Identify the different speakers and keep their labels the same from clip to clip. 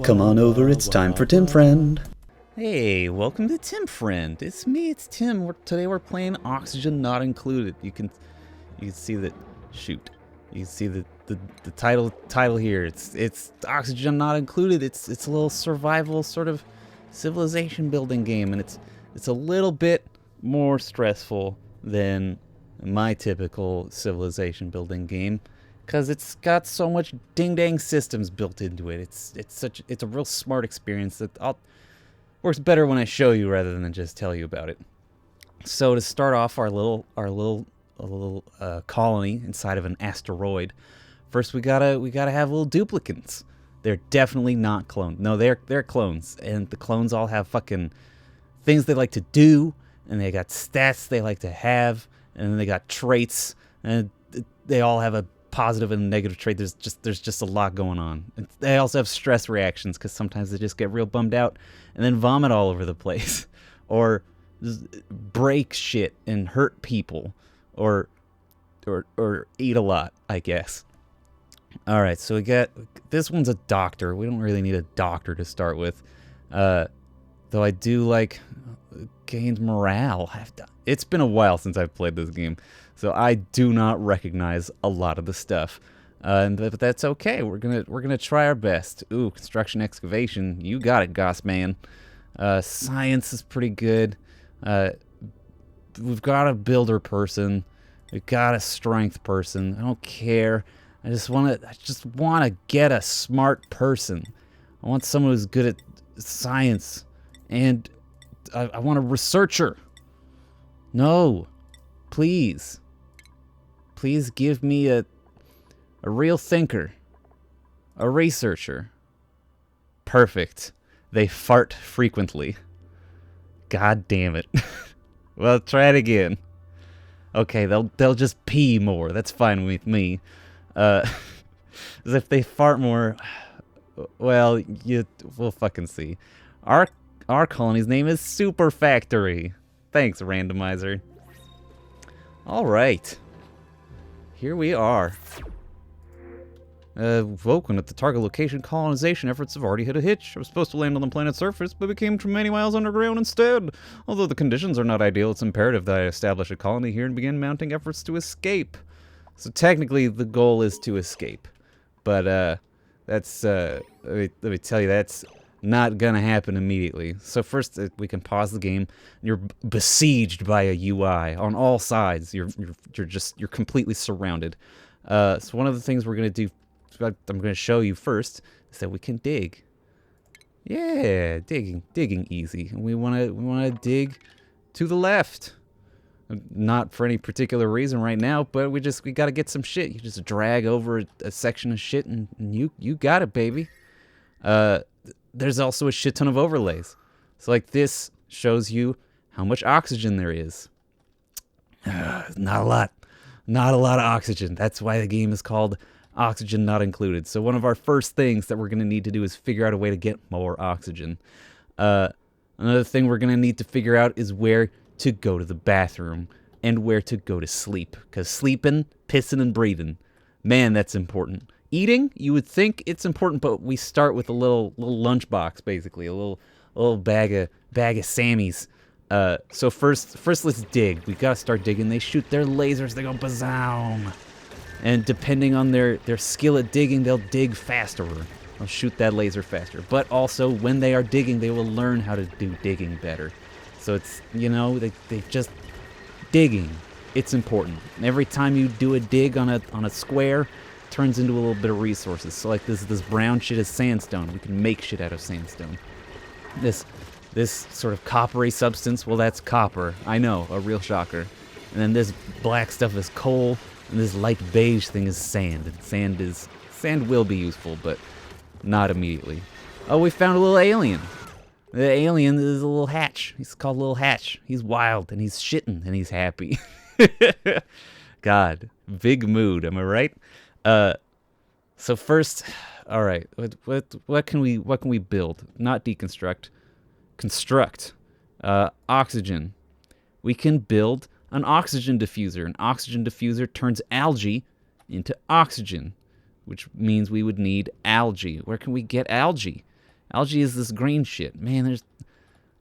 Speaker 1: Come on over, it's time for Tim Friend.
Speaker 2: Hey, welcome to Tim Friend. It's me, it's Tim. Today we're playing Oxygen Not Included. You can see that. Shoot, you can see the title here. It's Oxygen Not Included. It's a little survival sort of civilization building game, and it's a little bit more stressful than my typical civilization building game, because it's got so much ding-dang systems built into it. It's a real smart experience that works better when I show you rather than just tell you about it. So to start off our little colony inside of an asteroid, first we gotta have little duplicants. They're definitely not clones. No, they're clones, and the clones all have fucking things they like to do, and they got stats they like to have, and then they got traits, and they all have a positive and negative trait. There's just a lot going on. And they also have stress reactions, because sometimes they just get real bummed out and then vomit all over the place, or break shit and hurt people, or eat a lot, I guess. All right, so we got this one's a doctor. We don't really need a doctor to start with, though I do like gains morale. It's been a while since I've played this game, so I do not recognize a lot of the stuff, but that's okay. We're gonna try our best. Ooh, construction excavation. You got it, Goss man. Science is pretty good. We've got a builder person. We've got a strength person. I don't care. I just want to get a smart person. I want someone who's good at science, and I want a researcher. No, please give me a real thinker, a researcher. Perfect. They fart frequently. God damn it. Well, try it again. Okay, they'll just pee more. That's fine with me. If they fart more, well, we'll fucking see. Our colony's name is Super Factory. Thanks, randomizer. All right, here we are. Welcome at the target location. Colonization efforts have already hit a hitch. I was supposed to land on the planet's surface, but became too many miles underground instead. Although the conditions are not ideal, it's imperative that I establish a colony here and begin mounting efforts to escape. So technically, the goal is to escape, but that's let me tell you, that's not gonna happen immediately. So first, we can pause the game. You're besieged by a UI on all sides. You're completely surrounded. So one of the things we're gonna do, I'm gonna show you first, is that we can dig. Yeah, digging easy. And we wanna dig to the left. Not for any particular reason right now, but we gotta get some shit. You just drag over a section of shit, and you got it, baby. There's also a shit ton of overlays. So like this shows you how much oxygen there is. Not a lot of oxygen. That's why the game is called Oxygen Not Included. So one of our first things that we're gonna need to do is figure out a way to get more oxygen. Another thing we're gonna need to figure out is where to go to the bathroom and where to go to sleep, because sleeping, pissing, and breathing, man, that's important. Eating, you would think it's important, but we start with a little lunchbox, basically, a little bag of Sammies. So first let's dig. We gotta start digging. They shoot their lasers. They go bazoom, and depending on their skill at digging, they'll dig faster. They'll shoot that laser faster. But also, when they are digging, they will learn how to do digging better. So it's, they just digging. It's important. And every time you do a dig on a square, it turns into a little bit of resources. So like this brown shit is sandstone. We can make shit out of sandstone. This sort of coppery substance, well, that's copper. I know, a real shocker. And then this black stuff is coal, and this light beige thing is sand. And sand will be useful, but not immediately. Oh, we found a little alien. The alien is a little hatch. He's called Little Hatch. He's wild, and he's shitting, and he's happy. God, big mood, am I right? So first, all right, what can we build? Not deconstruct, construct. Oxygen. We can build an oxygen diffuser. An oxygen diffuser turns algae into oxygen, which means we would need algae. Where can we get algae? Algae is this green shit. Man, there's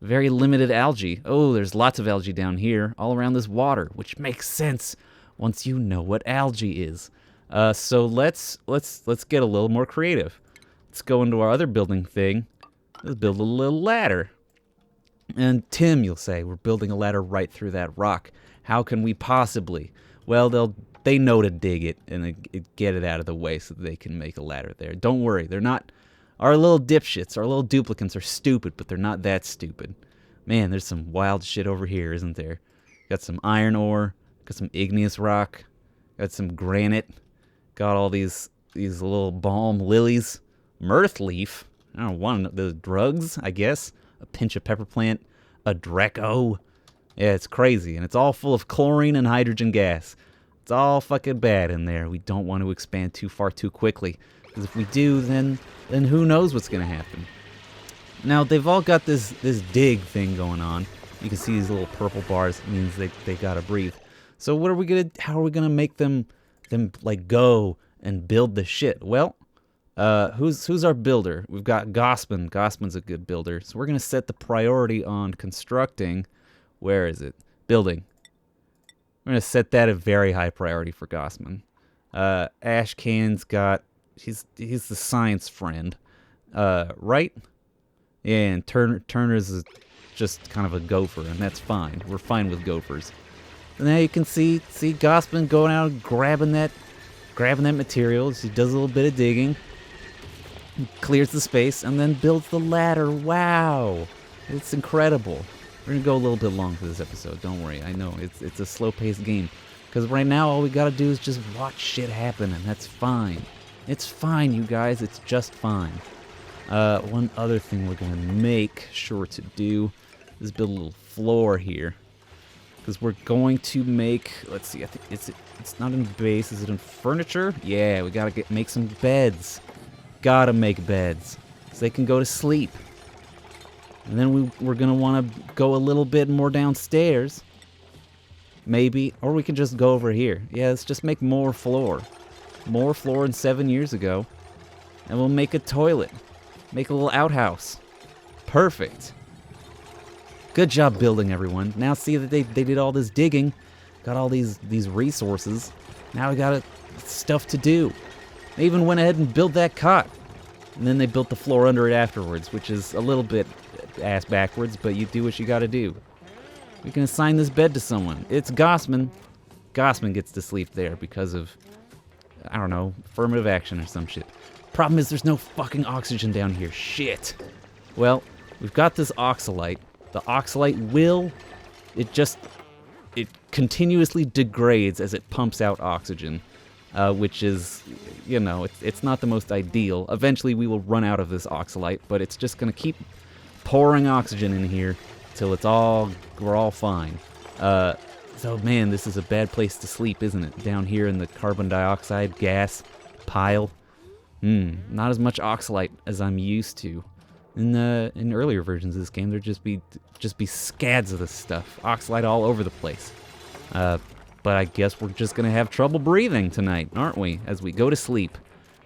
Speaker 2: very limited algae. Oh, there's lots of algae down here, all around this water, which makes sense once you know what algae is. So let's get a little more creative. Let's go into our other building thing. Let's build a little ladder. And Tim, you'll say, we're building a ladder right through that rock. How can we possibly? Well, they know to dig it and get it out of the way so that they can make a ladder there. Don't worry, they're not. Our little dipshits, our little duplicants are stupid, but they're not that stupid. Man, there's some wild shit over here, isn't there? Got some iron ore, got some igneous rock, got some granite, got all these little balm lilies, mirth leaf. I don't want the drugs, I guess. A pinch of pepper plant, a Draco. Yeah, it's crazy, and it's all full of chlorine and hydrogen gas. It's all fucking bad in there. We don't want to expand too far too quickly, because if we do, then who knows what's gonna happen. Now they've all got this dig thing going on. You can see these little purple bars. It means they gotta breathe. So what are we gonna? How are we gonna make them like go and build the shit? Well, who's our builder? We've got Gossman. Gossman's a good builder. So we're gonna set the priority on constructing. Where is it? Building. We're gonna set that a very high priority for Gossman. Ashcan's got. He's the science friend, right? Yeah, and Turner's just kind of a gopher, and that's fine. We're fine with gophers. And now you can see Gossman going out and grabbing that material. He does a little bit of digging, clears the space, and then builds the ladder. Wow, it's incredible. We're gonna go a little bit long for this episode. Don't worry. I know it's a slow-paced game, because right now all we gotta do is just watch shit happen, and that's fine. It's fine, you guys. It's just fine. One other thing we're gonna make sure to do is build a little floor here, because we're going to make. Let's see. I think it's not in base. Is it in furniture? Yeah, we gotta make some beds. Gotta make beds so they can go to sleep. And then we're gonna want to go a little bit more downstairs, maybe, or we can just go over here. Yeah, let's just make more floor. More floor than 7 years ago, and we'll make a toilet, make a little outhouse. Perfect. Good job building, everyone. Now see that they did all this digging, got all these resources. Now we got stuff to do. They even went ahead and built that cot, and then they built the floor under it afterwards, which is a little bit ass backwards, but you do what you got to do. We can assign this bed to someone. It's Gossman. Gossman gets to sleep there because of, I don't know, affirmative action or some shit. Problem is there's no fucking oxygen down here. Shit. Well, we've got this oxalite. The oxalite it continuously degrades as it pumps out oxygen, which is, you know, it's not the most ideal. Eventually we will run out of this oxalite, but it's just gonna keep pouring oxygen in here till we're all fine. So, man, this is a bad place to sleep, isn't it? Down here in the carbon dioxide gas pile. Not as much oxalite as I'm used to. In earlier versions of this game, there'd just be scads of this stuff. Oxalite all over the place. But I guess we're just gonna have trouble breathing tonight, aren't we? As we go to sleep.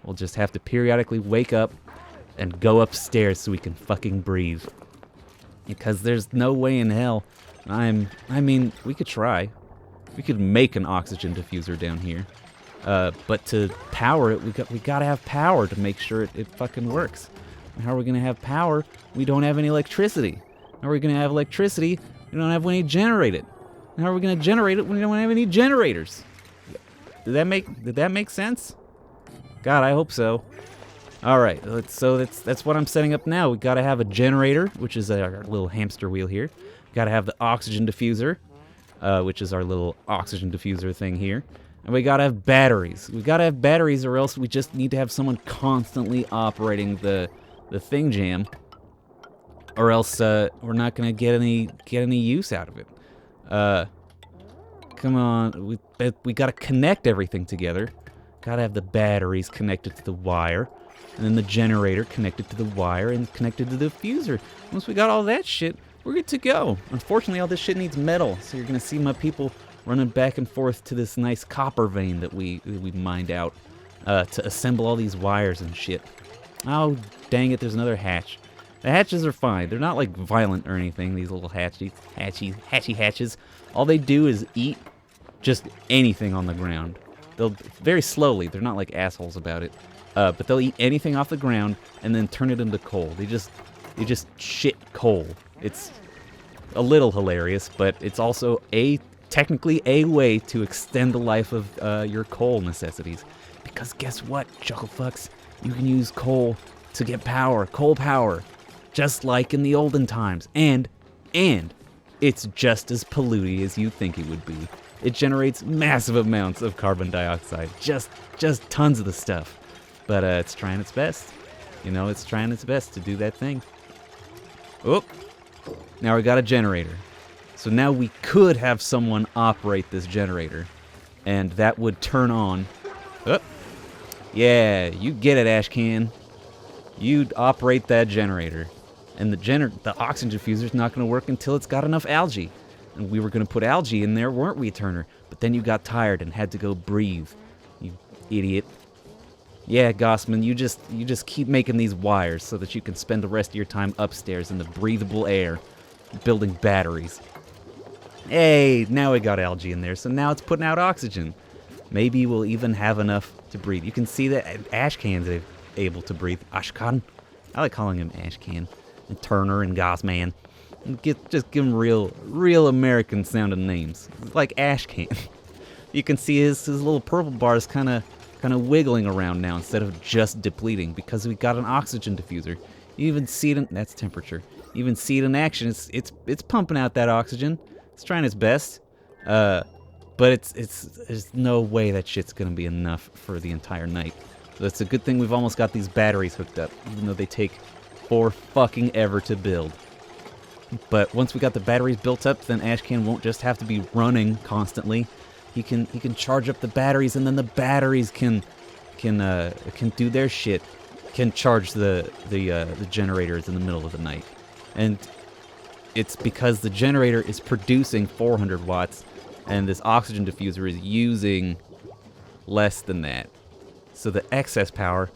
Speaker 2: We'll just have to periodically wake up and go upstairs so we can fucking breathe. Because there's no way in hell. I mean, we could try. We could make an oxygen diffuser down here. But to power it, we gotta have power to make sure it fucking works. And how are we gonna have power? We don't have any electricity. How are we gonna have electricity? We don't have any to generate it. And how are we gonna generate it when we don't have any generators? Did that make sense? God, I hope so. All right, so that's what I'm setting up now. We gotta have a generator, which is our little hamster wheel here. Gotta have the oxygen diffuser, which is our little oxygen diffuser thing here. And we gotta have batteries. We gotta have batteries, or else we just need to have someone constantly operating the thing jam, or else we're not gonna get any use out of it. Come on, we gotta connect everything together. Gotta have the batteries connected to the wire, and then the generator connected to the wire and connected to the diffuser. Once we got all that shit, we're good to go. Unfortunately, all this shit needs metal, so you're gonna see my people running back and forth to this nice copper vein that we mined out to assemble all these wires and shit. Oh, dang it, there's another hatch. The hatches are fine. They're not, like, violent or anything, these little hatches. All they do is eat just anything on the ground. They'll very slowly. They're not like assholes about it. But they'll eat anything off the ground and then turn it into coal. They just shit coal. It's a little hilarious, but it's also technically a way to extend the life of your coal necessities. Because guess what, chucklefucks? You can use coal to get power, coal power, just like in the olden times. And it's just as polluting as you think it would be. It generates massive amounts of carbon dioxide, just tons of the stuff. But it's trying its best. You know, it's trying its best to do that thing. Oh, now we got a generator. So now we could have someone operate this generator, and that would turn on. Oh, yeah, you get it, Ashcan. You'd operate that generator, and the oxygen diffuser's not going to work until it's got enough algae. And we were going to put algae in there, weren't we, Turner? But then you got tired and had to go breathe. You idiot. Yeah, Gossman, you just keep making these wires so that you can spend the rest of your time upstairs in the breathable air, building batteries. Hey, now we got algae in there, so now it's putting out oxygen. Maybe we'll even have enough to breathe. You can see that Ashcan's able to breathe. Ashcan? I like calling him Ashcan. And Turner and Gossman. Just give him real American sounding names, like Ashcan. You can see his little purple bars kind of wiggling around now instead of just depleting because we got an oxygen diffuser. You even see it in that's temperature. You even see it in action. It's pumping out that oxygen. It's trying its best, but there's no way that shit's gonna be enough for the entire night. So it's a good thing we've almost got these batteries hooked up, even though they take forever to build. But once we got the batteries built up, then Ashcan won't just have to be running constantly. He can charge up the batteries, and then the batteries can do their shit. Can charge the generators in the middle of the night, and it's because the generator is producing 400 watts, and this oxygen diffuser is using less than that. So the excess power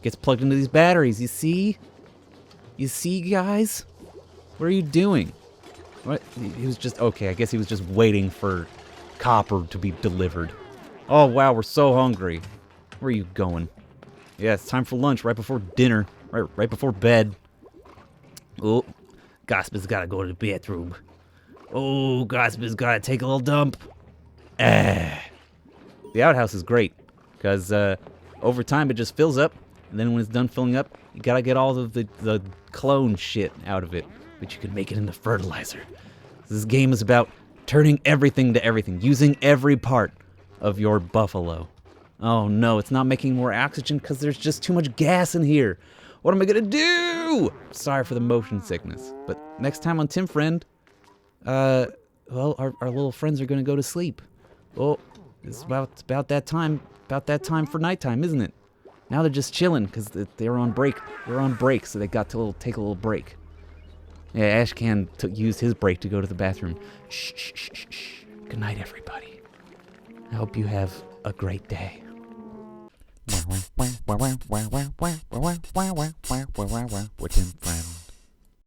Speaker 2: gets plugged into these batteries. You see? You see, guys? What are you doing? What? He was just, okay, I guess he was just waiting for copper to be delivered. Oh, wow, we're so hungry. Where are you going? Yeah, it's time for lunch, right before dinner, right before bed. Oh, Gospa's gotta go to the bathroom. Oh, Gospa's gotta take a little dump. The outhouse is great, because over time it just fills up, and then when it's done filling up, you gotta get all of the clone shit out of it, but you can make it into fertilizer. This game is about turning everything to everything, using every part of your buffalo. Oh no, it's not making more oxygen because there's just too much gas in here. What am I gonna do? Sorry for the motion sickness, but next time on Tim Friend, well, our little friends are gonna go to sleep. Oh, it's about that time for nighttime, isn't it? Now they're just chilling because they're on break. They're on break, so they got to take a little break. Yeah, Ashcan used his break to go to the bathroom. Shh. Good night, everybody. I hope you have a great day.
Speaker 3: With Tim Friend.